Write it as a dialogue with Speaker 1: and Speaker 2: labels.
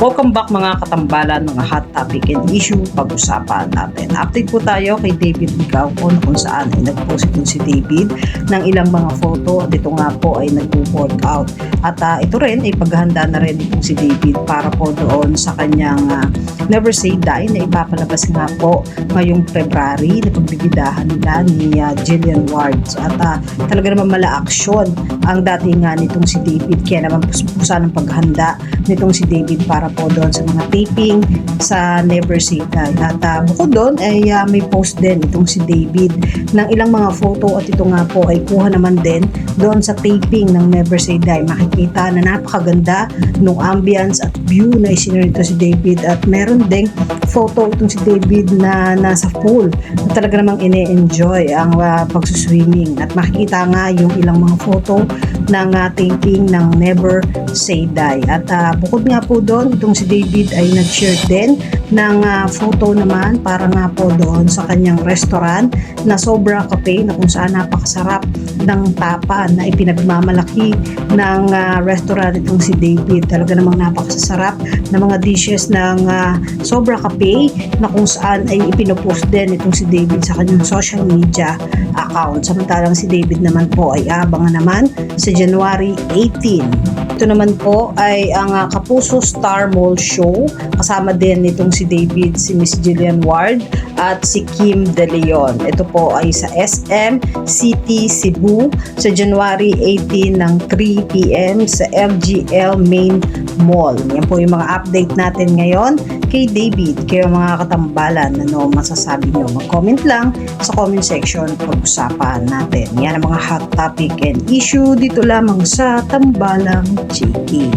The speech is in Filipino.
Speaker 1: Welcome back mga katambalan, mga hot topic and issue pag-usapan natin. Update po tayo kay David Licauco na kung saan ay nag-post itong si David ng ilang mga photo. Dito nga po ay nag-workout. At ito rin ay paghahanda na rin itong si David para po doon sa kanyang Never Say Die na ipapalabas nga po ngayong February na pagbibidahan nila ni Jillian Ward. At talaga naman mala-aksyon ang dati nga nitong si David. Kaya naman pusa ng paghanda nitong si David para po doon sa mga taping sa Never Say Die. At bukod doon ay may post din itong si David ng ilang mga photo at ito nga po ay kuha naman din doon sa taping ng Never Say Die. Makikita na napakaganda ng ambience at view na isinarito si David at meron ding photo itong si David na nasa pool at talaga namang ine-enjoy ang pagsuswimming at makikita nga yung ilang mga photo ng taping ng Never Say Die. At bukod nga po doon, itong si David ay nag-share din ng photo naman para nga po doon sa kanyang restaurant na Sobra Cafe na kung saan napakasarap ng tapa na ipinagmamalaki ng restaurant itong si David. Talaga namang napakasarap na mga dishes ng Sobra Cafe na kung saan ay ipinopost din itong si David sa kanyang social media account. Samantalang si David naman po ay abangan naman sa January 18. Ito naman po ay ang Kapuso Star Mall Show. Kasama din nitong si David, si Miss Jillian Ward at si Kim De Leon. Ito po ay sa SM City, Cebu sa January 18 ng 3 p.m. sa LGL Main Mall. Yan po yung mga update natin ngayon kay David. Kayo mga katambalan, ano masasabi nyo? Mag-comment lang sa comment section pag-usapan natin. Yan ang mga hot topic and issue dito lamang sa Tambalang Chiki.